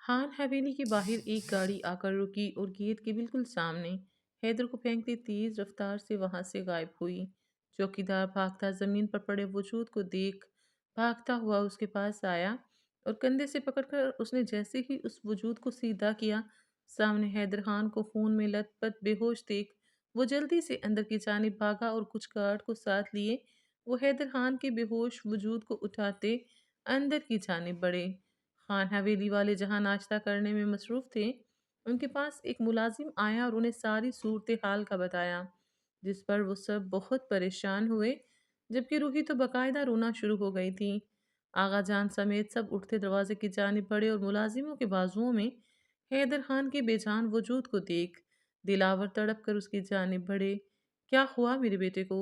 खान हवेली के बाहर एक गाड़ी आकर रुकी और गेट के बिल्कुल सामने हैदर को फेंकते तेज रफ्तार से वहां से गायब हुई। चौकीदार भागता जमीन पर पड़े वजूद को देख भागता हुआ उसके पास आया और कंधे से पकड़कर उसने जैसे ही उस वजूद को सीधा किया, सामने हैदर खान को खून में लथपथ बेहोश देख वो जल्दी से अंदर की जानिब भागा और कुछ गार्ड को साथ लिए वो हैदर खान के बेहोश वजूद को उठाते अंदर की जानिब बढ़े। खान हवेली वाले जहां नाश्ता करने में मसरूफ थे, उनके पास एक मुलाजिम आया और उन्हें सारी सूरत हाल का बताया, जिस पर वो सब बहुत परेशान हुए, जबकि रूही तो बकायदा रोना शुरू हो गई थी। आगा जान समेत सब उठते दरवाजे की जानिब बढ़े और मुलाजिमों के बाजुओं में हैदर खान के बेजान वजूद को देख दिलावर तड़प कर उसकी जानिब बढ़े। क्या हुआ मेरे बेटे को?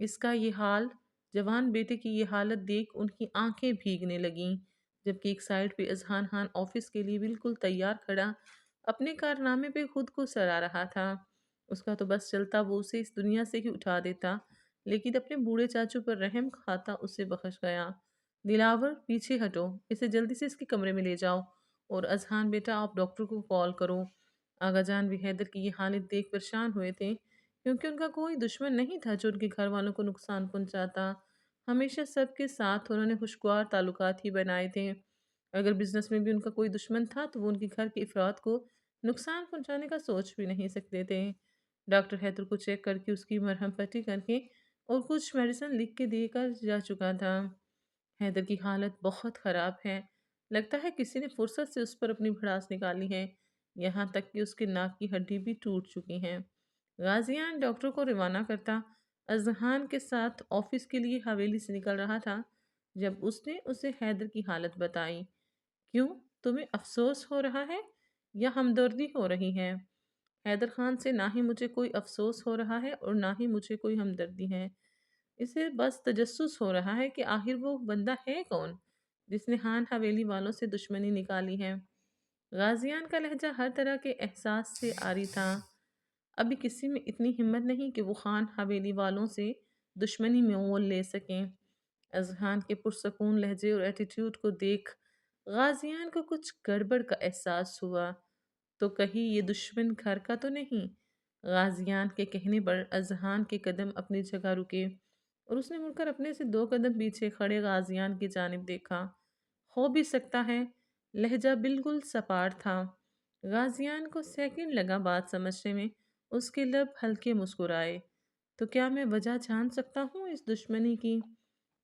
इसका ये हाल? जवान बेटे की ये हालत देख उनकी आंखें भीगने लगीं, जबकि एक साइड पे अजहान खान ऑफिस के लिए बिल्कुल तैयार खड़ा अपने कारनामे पे खुद को सराह रहा था। उसका तो बस चलता वो उसे इस दुनिया से ही उठा देता, लेकिन अपने बूढ़े चाचू पर रहम खाता उसे बख्श गया। दिलावर पीछे हटो, इसे जल्दी से इसके कमरे में ले जाओ, और अजहान बेटा आप डॉक्टर को कॉल करो। आगाजान भी हैदर की ये हालत देख परेशान हुए थे, क्योंकि उनका कोई दुश्मन नहीं था जो उनके घर वालों को नुकसान पहुंचाता। हमेशा सबके साथ उन्होंने खुशगवार ताल्लुकात ही बनाए थे। अगर बिजनेस में भी उनका कोई दुश्मन था तो वो उनके घर के अफराद को नुकसान पहुंचाने का सोच भी नहीं सकते थे। डॉक्टर हैदर को चेक करके उसकी मरहम पट्टी करके और कुछ मेडिसिन लिख के देकर जा चुका था। हैदर की हालत बहुत ख़राब है। लगता है किसी ने फुर्सत से उस पर अपनी भड़ास निकाली है। यहाँ तक कि उसके नाक की हड्डी भी टूट चुकी है। गाजियान डॉक्टर को रवाना करता अजहान के साथ ऑफिस के लिए हवेली से निकल रहा था, जब उसने उसे हैदर की हालत बताई। क्यों? तुम्हें अफसोस हो रहा है या हमदर्दी हो रही है? हैदर खान से ना ही मुझे कोई अफसोस हो रहा है और ना ही मुझे कोई हमदर्दी है। इसे बस तजस्सुस हो रहा है कि आखिर वो बंदा है कौन जिसने खान हवेली वालों से दुश्मनी निकाली है। गाजियान का लहजा हर तरह के एहसास से आरी था। अभी किसी में इतनी हिम्मत नहीं कि वो खान हवेली वालों से दुश्मनी में मोल ले सकें। अजहान के पुरसकून लहजे और एटीट्यूड को देख गाजियान को कुछ गड़बड़ का एहसास हुआ। तो कहीं ये दुश्मन घर का तो नहीं? गाजियान के कहने पर अजहान के कदम अपनी जगह रुके और उसने मुड़कर अपने से 2 कदम पीछे खड़े गाजियान की जानिब देखा। हो भी सकता है, लहजा बिल्कुल सपाट था। गाजियान को सेकंड लगा बात समझने में। उसके लब हल्के मुस्कुराए। तो क्या मैं वजह जान सकता हूँ इस दुश्मनी की?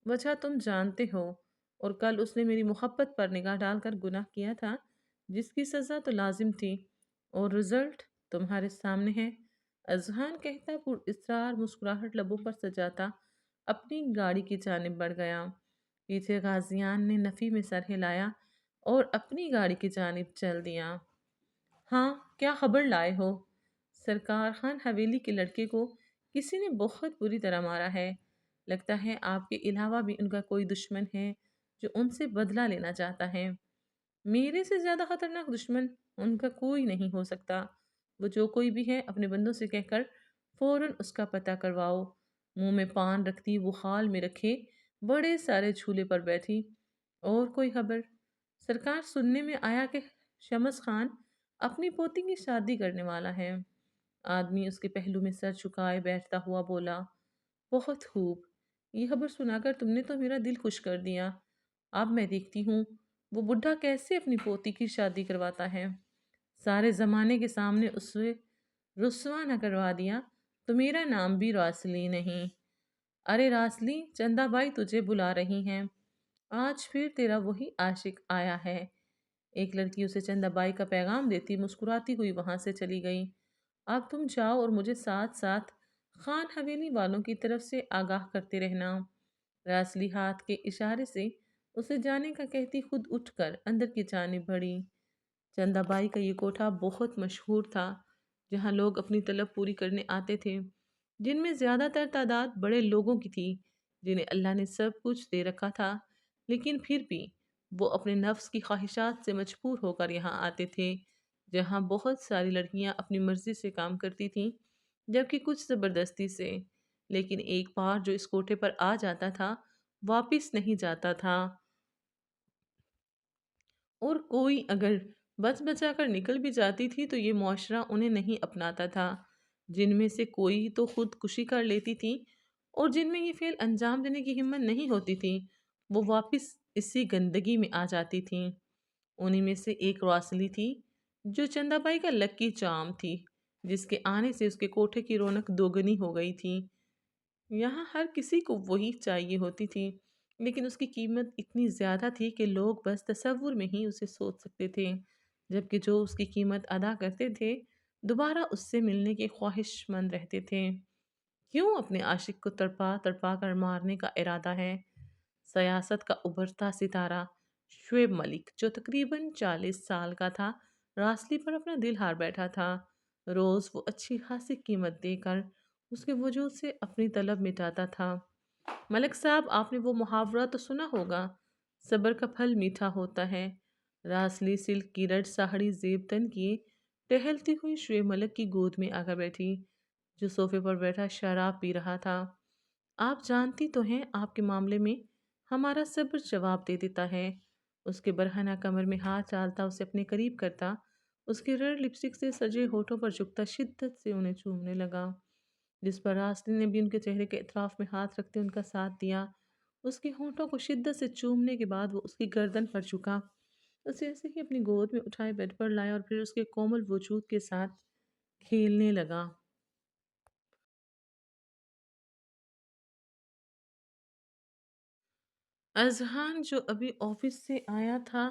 वजह तुम जानते हो, और कल उसने मेरी मोहब्बत पर निगाह डालकर गुनाह किया था, जिसकी सज़ा तो लाजिम थी, और रिजल्ट तुम्हारे सामने है। अजहान कहता पुरइसरार मुस्कुराहट लबों पर सजाता अपनी गाड़ी की जानिब बढ़ गया। पीछे गाजियान ने नफ़ी में सर हिलाया और अपनी गाड़ी की जानिब चल दिया। हाँ, क्या खबर लाए हो? सरकार, खान हवेली के लड़के को किसी ने बहुत बुरी तरह मारा है। लगता है आपके अलावा भी उनका कोई दुश्मन है जो उनसे बदला लेना चाहता है। मेरे से ज्यादा खतरनाक दुश्मन उनका कोई नहीं हो सकता। वो जो कोई भी है अपने बंदों से कहकर फौरन उसका पता करवाओ। मुंह में पान रखती वो हाल में रखे बड़े सारे झूले पर बैठी। और कोई खबर? सरकार, सुनने में आया कि शमस खान अपनी पोती की शादी करने वाला है। आदमी उसके पहलू में सर झुकाए बैठता हुआ बोला। बहुत खूब। ये खबर सुनाकर तुमने तो मेरा दिल खुश कर दिया। अब मैं देखती हूँ वो बुढ़ा कैसे अपनी पोती की शादी करवाता है। सारे जमाने के सामने उसे रुस्वा न करवा दिया तो मेरा नाम भी रासली नहीं। अरे रासली, चंदाबाई तुझे बुला रही हैं। आज फिर तेरा वही आशिक आया है। एक लड़की उसे चंदाबाई का पैगाम देती मुस्कुराती हुई वहां से चली गई। अब तुम जाओ और मुझे साथ साथ खान हवेली वालों की तरफ से आगाह करते रहना। रासली हाथ के इशारे से उसे जाने का कहती खुद उठकर अंदर की जानिब बढ़ी। चंदाबाई का ये कोठा बहुत मशहूर था, जहाँ लोग अपनी तलब पूरी करने आते थे, जिनमें ज़्यादातर तादाद बड़े लोगों की थी, जिन्हें अल्लाह ने सब कुछ दे रखा था, लेकिन फिर भी वो अपने नफ्स की ख्वाहिशात से मजबूर होकर यहाँ आते थे, जहाँ बहुत सारी लड़कियाँ अपनी मर्जी से काम करती थीं, जबकि कुछ ज़बरदस्ती से। लेकिन एक बार जो इस कोठे पर आ जाता था, वापिस नहीं जाता था। और कोई अगर बच बचा कर निकल भी जाती थी तो ये मुआशरा उन्हें नहीं अपनाता था। जिनमें से कोई तो खुदकुशी कर लेती थी और जिनमें ये फेल अंजाम देने की हिम्मत नहीं होती थी, वो वापस इसी गंदगी में आ जाती थी। उन्हीं में से एक रौसली थी, जो चंदाबाई का लक्की चार्म थी, जिसके आने से उसके कोठे की रौनक दोगुनी हो गई थी। यहाँ हर किसी को वही चाहिए होती थी, लेकिन उसकी कीमत इतनी ज़्यादा थी कि लोग बस तसव्वुर में ही उसे सोच सकते थे, जबकि जो उसकी कीमत अदा करते थे, दोबारा उससे मिलने के ख्वाहिशमंद रहते थे। क्यों अपने आशिक को तड़पा तड़पा कर मारने का इरादा है? सियासत का उभरता सितारा शुएब मलिक, जो तकरीबन 40 साल का था, रासली पर अपना दिल हार बैठा था। रोज वो अच्छी खासी कीमत देकर उसके वजूद से अपनी तलब मिटाता था। मलिक साहब, आपने वो मुहावरा तो सुना होगा, सब्र का फल मीठा होता है। रासली सिल्क की रट साड़ी जेब तन किए टहलती हुई शुएब मलिक की गोद में आकर बैठी, जो सोफे पर बैठा शराब पी रहा था। आप जानती तो हैं, आपके मामले में हमारा सब्र जवाब दे देता है। उसके बरहना कमर में हाथ डालता उसे अपने करीब करता, उसके रेड लिपस्टिक से सजे होठों पर झुकता शिद्दत से उन्हें चूमने लगा, जिस पर रास्ते ने भी उनके चेहरे के इतराफ में हाथ रखते उनका साथ दिया। उसके होठों को शिद्दत से चूमने के बाद वो उसकी गर्दन पर झुका, उसे ऐसे ही अपनी गोद में उठाए बेड पर लाया और फिर उसके कोमल वजूद के साथ खेलने लगा। अजहान, जो अभी ऑफिस से आया था,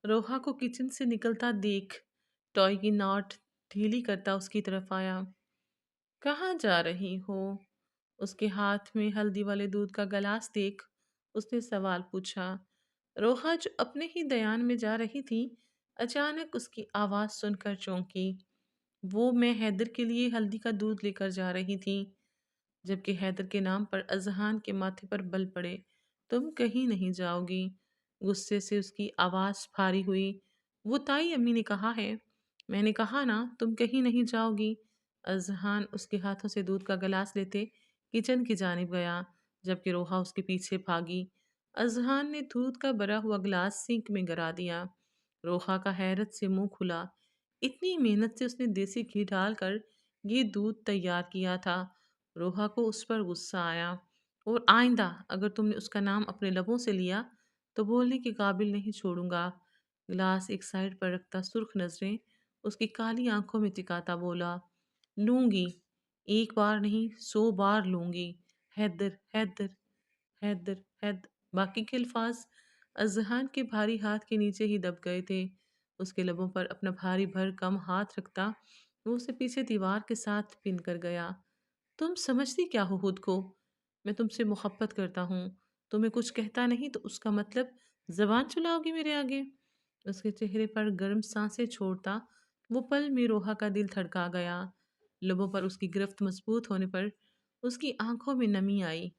रोहा को किचन से निकलता देख टॉय की नॉट ढीली करता उसकी तरफ आया। कहाँ जा रही हो? उसके हाथ में हल्दी वाले दूध का गिलास देख उसने सवाल पूछा। रोहा, जो अपने ही दयान में जा रही थी, अचानक उसकी आवाज़ सुनकर चौंकी। वो मैं हैदर के लिए हल्दी का दूध लेकर जा रही थी, जबकि हैदर के नाम पर अजहान के माथे पर बल पड़े। तुम कहीं नहीं जाओगी। गुस्से से उसकी आवाज़ भारी हुई। वो ताई अम्मी ने कहा है। मैंने कहा ना, तुम कहीं नहीं जाओगी। अजहान उसके हाथों से दूध का गिलास लेते किचन की जानिब गया, जबकि रोहा उसके पीछे भागी। अजहान ने दूध का भरा हुआ गिलास सिंक में गिरा दिया। रोहा का हैरत से मुंह खुला। इतनी मेहनत से उसने देसी घी डालकर ये दूध तैयार किया था। रोहा को उस पर गुस्सा आया। और आइंदा अगर तुमने उसका नाम अपने लबों से लिया तो बोलने के काबिल नहीं छोड़ूंगा। गिलास एक साइड पर रखता सुर्ख नजरें उसकी काली आंखों में टिकाता बोला, लूंगी, एक बार नहीं 100 बार लूंगी। हैदर, हैदर, हैदर, हैदर। बाकी के अल्फाज अजहान के भारी हाथ के नीचे ही दब गए थे। उसके लबों पर अपना भारी भर कम हाथ रखता वो उसे पीछे दीवार के साथ पिन कर गया। तुम समझती क्या हो खुद को? मैं तुमसे मोहब्बत करता हूँ। तुम्हें कुछ कहता नहीं तो उसका मतलब जबान चलाओगी मेरे आगे? उसके चेहरे पर गर्म सांसें छोड़ता वो पल में रोहा का दिल धड़का गया। लबों पर उसकी गिरफ्त मजबूत होने पर उसकी आंखों में नमी आई।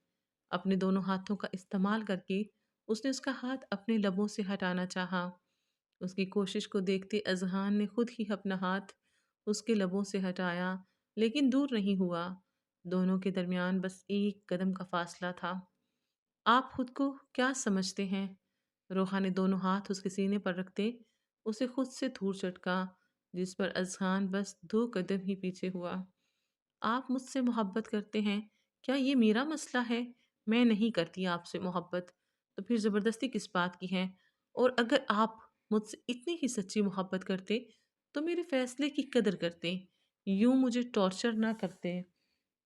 अपने दोनों हाथों का इस्तेमाल करके उसने उसका हाथ अपने लबों से हटाना चाहा। उसकी कोशिश को देखते अजहान ने खुद ही अपना हाथ उसके लबों से हटाया, लेकिन दूर नहीं हुआ। दोनों के दरमियान बस एक कदम का फासला था। आप खुद को क्या समझते हैं? रोहा ने दोनों हाथ उसके सीने पर रखते उसे खुद से दूर चटका, जिस पर अजहान बस 2 कदम ही पीछे हुआ। आप मुझसे मोहब्बत करते हैं, क्या ये मेरा मसला है? मैं नहीं करती आपसे मोहब्बत, तो फिर ज़बरदस्ती किस बात की है? और अगर आप मुझसे इतनी ही सच्ची मोहब्बत करते तो मेरे फैसले की कदर करते, यूं मुझे टॉर्चर ना करते।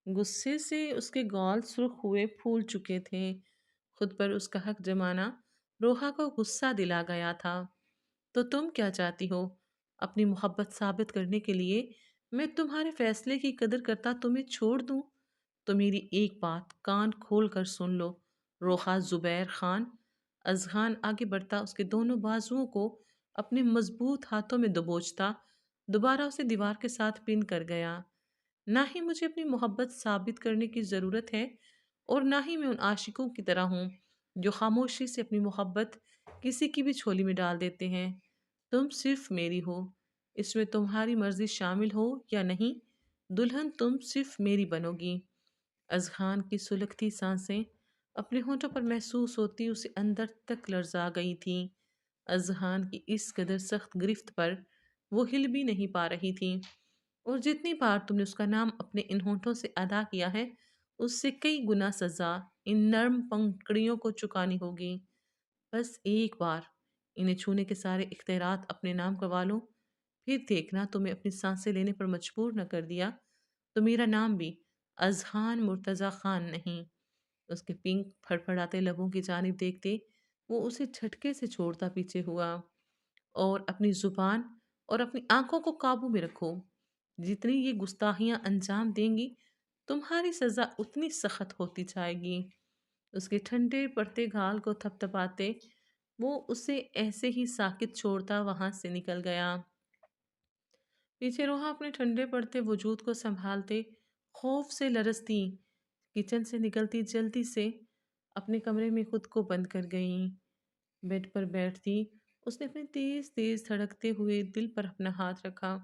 गुस्से से उसके गाल सुर्ख हुए फूल चुके थे। खुद पर उसका हक जमाना रोहा को गुस्सा दिला गया था। तो तुम क्या चाहती हो? अपनी मोहब्बत साबित करने के लिए मैं तुम्हारे फैसले की कदर करता तुम्हें छोड़ दूं? तो मेरी एक बात कान खोल कर सुन लो, रोहा जुबैर खान। अजहान आगे बढ़ता उसके दोनों बाजुओं को अपने मजबूत हाथों में दबोचता दोबारा उसे दीवार के साथ पिन कर गया। ना ही मुझे अपनी मोहब्बत साबित करने की ज़रूरत है और ना ही मैं उन आशिकों की तरह हूँ जो खामोशी से अपनी मोहब्बत किसी की भी झोली में डाल देते हैं। तुम सिर्फ मेरी हो, इसमें तुम्हारी मर्जी शामिल हो या नहीं, दुल्हन तुम सिर्फ मेरी बनोगी। अजहान की सुलगती सांसें अपने होठों पर महसूस होती उसे अंदर तक लर्जा गई थी। اذہان کی اس قدر سخت گرفت پر وہ ہل بھی نہیں پا رہی تھی، اور جتنی بار تم نے اس کا نام اپنے ان ہونٹوں سے ادا کیا ہے، اس سے کئی گنا سزا ان نرم پنکڑیوں کو چکانی ہوگی۔ بس ایک بار انہیں چھونے کے سارے اختیارات اپنے نام کروا لو، پھر دیکھنا تمہیں اپنی سانسیں لینے پر مجبور نہ کر دیا تو میرا نام بھی اذہان مرتضی خان نہیں۔ اس کے پنک پھڑپھڑاتے لبوں کی جانب دیکھتے وہ اسے جھٹکے سے چھوڑتا پیچھے ہوا، اور اپنی زبان اور اپنی آنکھوں کو قابو میں رکھو۔ جتنی یہ گستاخیاں انجام دیں گی، تمہاری سزا اتنی سخت ہوتی جائے گی۔ اس کے ٹھنڈے پڑتے گال کو تھپ تھپاتے وہ اسے ایسے ہی ساکت چھوڑتا وہاں سے نکل گیا۔ پیچھے روحا اپنے ٹھنڈے پڑتے وجود کو سنبھالتے خوف سے لرزتی کچن سے نکلتی جلدی سے اپنے کمرے میں خود کو بند کر گئیں۔ بیڈ پر بیٹھتی اس نے اپنے تیز تیز دھڑکتے ہوئے دل پر اپنا ہاتھ رکھا۔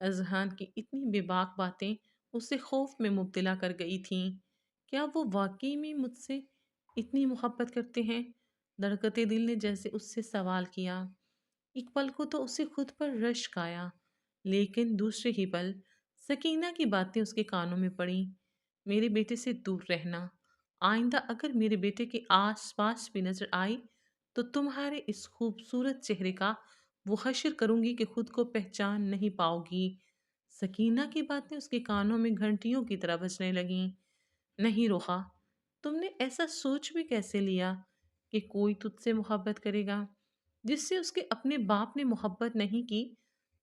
اذہان کی اتنی بے باک باتیں اسے خوف میں مبتلا کر گئی تھیں۔ کیا وہ واقعی میں مجھ سے اتنی محبت کرتے ہیں؟ دھڑکتے دل نے جیسے اس سے سوال کیا۔ ایک پل کو تو اسے خود پر رشک آیا، لیکن دوسرے ہی پل سکینہ کی باتیں اس کے کانوں میں پڑیں۔ میرے بیٹے سے دور رہنا، آئندہ اگر میرے بیٹے کے آس پاس بھی نظر آئی تو تمہارے اس خوبصورت چہرے کا وہ حشر کروں گی کہ خود کو پہچان نہیں پاؤ گی۔ سکینہ کی باتیں اس کے کانوں میں گھنٹیوں کی طرح بجنے لگیں۔ نہیں روحا، تم نے ایسا سوچ بھی کیسے لیا کہ کوئی تجھ سے محبت کرے گا؟ جس سے اس کے اپنے باپ نے محبت نہیں کی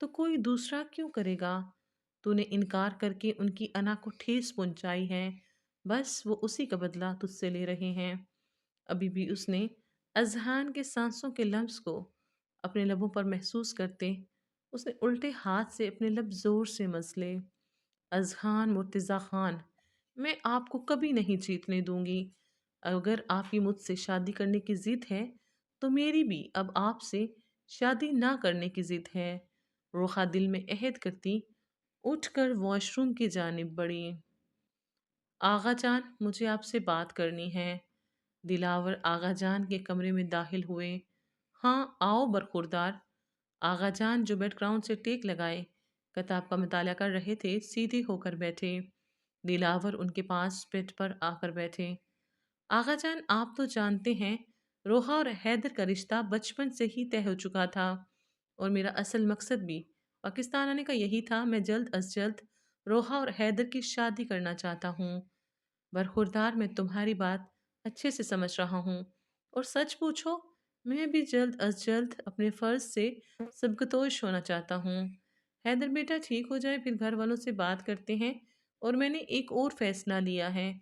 تو کوئی دوسرا کیوں کرے گا؟ تو نے انکار کر کے ان کی انا کو ٹھیس پہنچائی ہے، بس وہ اسی کا بدلہ تجھ سے لے رہے ہیں۔ ابھی بھی اس نے اذہان کے سانسوں کے لمس کو اپنے لبوں پر محسوس کرتے اس نے الٹے ہاتھ سے اپنے لب زور سے مسلے۔ اذہان مرتضی خان، میں آپ کو کبھی نہیں جیتنے دوں گی۔ اگر آپ کی مجھ سے شادی کرنے کی ضد ہے تو میری بھی اب آپ سے شادی نہ کرنے کی ضد ہے۔ روخا دل میں عہد کرتی اٹھ کر واش روم کی جانب بڑھی۔ آغا جان، مجھے آپ سے بات کرنی ہے۔ دلاور آغا جان کے کمرے میں داخل ہوئے۔ ہاں آؤ برخوردار۔ آغا جان جو بیڈ گراؤنڈ سے ٹیک لگائے کتاب کا مطالعہ کر رہے تھے سیدھے ہو کر بیٹھے۔ دلاور ان کے پاس بیڈ پر آ کر بیٹھے۔ آغا جان، آپ تو جانتے ہیں روحا اور حیدر کا رشتہ بچپن سے ہی طے ہو چکا تھا، اور میرا اصل مقصد بھی پاکستان آنے کا یہی تھا۔ میں جلد از جلد روحا اور حیدر کی شادی کرنا چاہتا ہوں۔ برخوردار، میں تمہاری بات اچھے سے سمجھ رہا ہوں، اور سچ پوچھو میں بھی جلد از جلد اپنے فرض سے سبکدوش ہونا چاہتا ہوں۔ حیدر بیٹا ٹھیک ہو جائے پھر گھر والوں سے بات کرتے ہیں، اور میں نے ایک اور فیصلہ لیا ہے،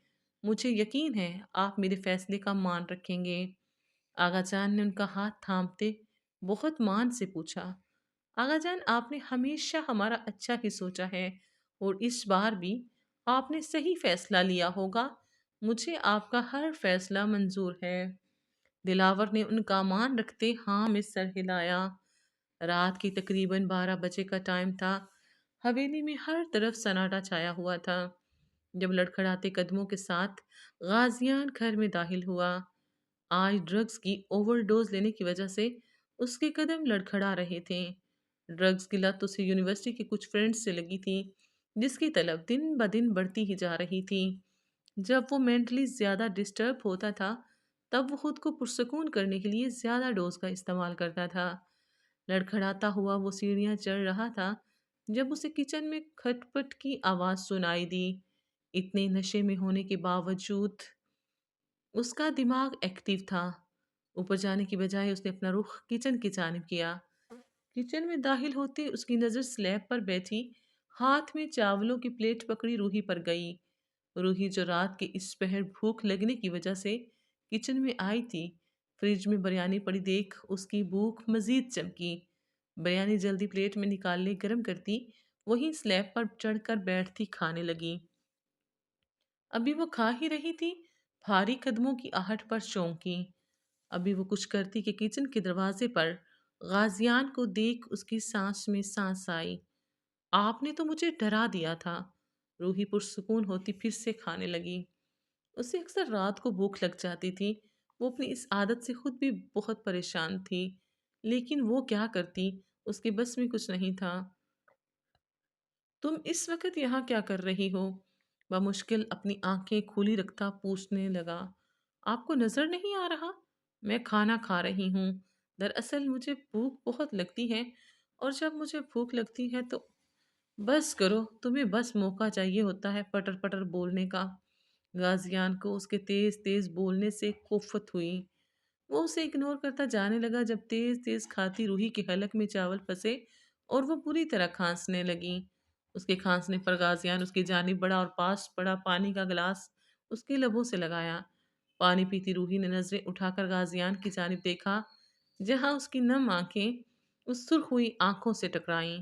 مجھے یقین ہے آپ میرے فیصلے کا مان رکھیں گے۔ آغا جان نے ان کا ہاتھ تھامتے بہت مان سے پوچھا۔ آغا جان، آپ نے ہمیشہ ہمارا اچھا ہی سوچا ہے، اور اس بار بھی آپ نے صحیح فیصلہ لیا ہوگا۔ مجھے آپ کا ہر فیصلہ منظور ہے۔ دلاور نے ان کا مان رکھتے ہاں میں سر ہلایا۔ رات کی تقریباً 12 بجے کا ٹائم تھا۔ حویلی میں ہر طرف سناٹا چھایا ہوا تھا جب لڑکھڑاتے قدموں کے ساتھ غازیان گھر میں داخل ہوا۔ آج ڈرگز کی اوور ڈوز لینے کی وجہ سے اس کے قدم لڑکھڑا رہے تھے۔ ڈرگز کی لت اسے یونیورسٹی کے کچھ فرینڈز سے لگی تھی، جس کی طلب دن بدن بڑھتی ہی جا رہی تھی۔ جب وہ مینٹلی زیادہ ڈسٹرب ہوتا تھا تب وہ خود کو پرسکون کرنے کے لیے زیادہ ڈوز کا استعمال کرتا تھا۔ لڑکھڑاتا ہوا وہ سیڑھیاں چڑھ رہا تھا جب اسے کچن میں کھٹ پٹ کی آواز سنائی دی۔ اتنے نشے میں ہونے کے باوجود اس کا دماغ ایکٹیو تھا۔ اوپر جانے کی بجائے اس نے اپنا رخ کچن کی جانب کیا۔ کچن میں داخل ہوتے اس کی نظر سلیب پر بیٹھی ہاتھ میں چاولوں کی پلیٹ پکڑی روحی پر گئی۔ روحی جو رات کے اس پہر بھوک لگنے کی وجہ سے کچن میں آئی تھی، فریج میں بریانی پڑی دیکھ اس کی بھوک مزید چمکی۔ بریانی جلدی پلیٹ میں نکال لے گرم کرتی وہیں سلیب پر چڑھ کر بیٹھتی کھانے لگی۔ ابھی وہ کھا ہی رہی تھی، بھاری قدموں کی آہٹ پر چونکی۔ ابھی وہ کچھ کرتی کہ کچن کے دروازے پر غازیان کو دیکھ اس کی سانس میں سانس آئی۔ آپ نے تو مجھے ڈرا دیا تھا۔ روحی پرسکون ہوتی پھر سے کھانے لگی۔ اسے اکثر رات کو بھوک لگ جاتی تھی۔ وہ اپنی اس عادت سے خود بھی بہت پریشان تھی، لیکن وہ کیا کرتی، اس کے بس میں کچھ نہیں تھا۔ تم اس وقت یہاں کیا کر رہی ہو؟ بمشکل اپنی آنکھیں کھلی رکھتا پوچھنے لگا۔ آپ کو نظر نہیں آ رہا؟ میں کھانا کھا رہی ہوں۔ دراصل مجھے بھوک بہت لگتی ہے، اور جب مجھے بھوک لگتی ہے تو… بس کرو، تمہیں بس موقع چاہیے ہوتا ہے پٹر پٹر بولنے کا۔ غازیان کو اس کے تیز تیز بولنے سے کوفت ہوئی۔ وہ اسے اگنور کرتا جانے لگا جب تیز تیز کھاتی روحی کے حلق میں چاول پھنسے اور وہ بری طرح کھانسنے لگی۔ اس کے کھانسنے پر غازیان اس کی جانب بڑھا اور پاس پڑا پانی کا گلاس اس کے لبوں سے لگایا۔ پانی پیتی روحی نے نظریں اٹھا کر غازیان کی جانب دیکھا، جہاں اس کی نم آنکھیں اس سرخ ہوئی آنکھوں سے ٹکرائیں۔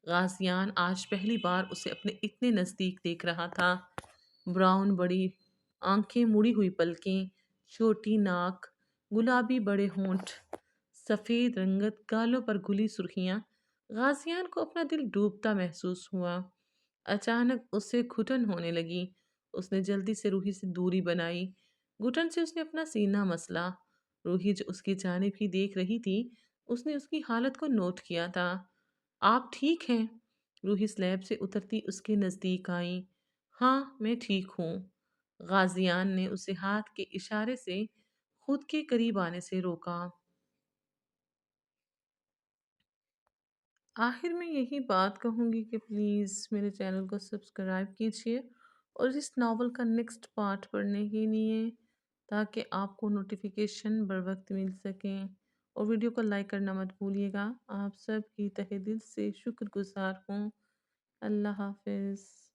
غازیان آج پہلی بار اسے اپنے اتنے نزدیک دیکھ رہا تھا۔ براؤن بڑی آنکھیں، مڑی ہوئی پلکیں، چھوٹی ناک، گلابی بڑے ہونٹ، سفید رنگت گالوں پر گلی سرخیاں۔ غازیان کو اپنا دل ڈوبتا محسوس ہوا۔ اچانک اسے گھٹن ہونے لگی۔ اس نے جلدی سے روحی سے دوری بنائی۔ گھٹن سے اس نے اپنا سینہ مسلا۔ روحی جو اس کی جانب ہی دیکھ رہی تھی، اس نے اس کی حالت کو نوٹ کیا تھا۔ آپ ٹھیک ہیں؟ روحی سلیب سے اترتی اس کے نزدیک آئیں۔ ہاں، میں ٹھیک ہوں۔ غازیان نے اسے ہاتھ کے اشارے سے خود کے قریب آنے سے روکا۔ آخر میں یہی بات کہوں گی کہ پلیز میرے چینل کو سبسکرائب کیجیے، اور اس ناول کا نیکسٹ پارٹ پڑھنے کے لیے، تاکہ آپ کو نوٹیفیکیشن بر وقت مل سکیں، اور ویڈیو کو لائک کرنا مت بھولیے گا۔ آپ سب کی تہہ دل سے شکر گزار ہوں۔ اللہ حافظ۔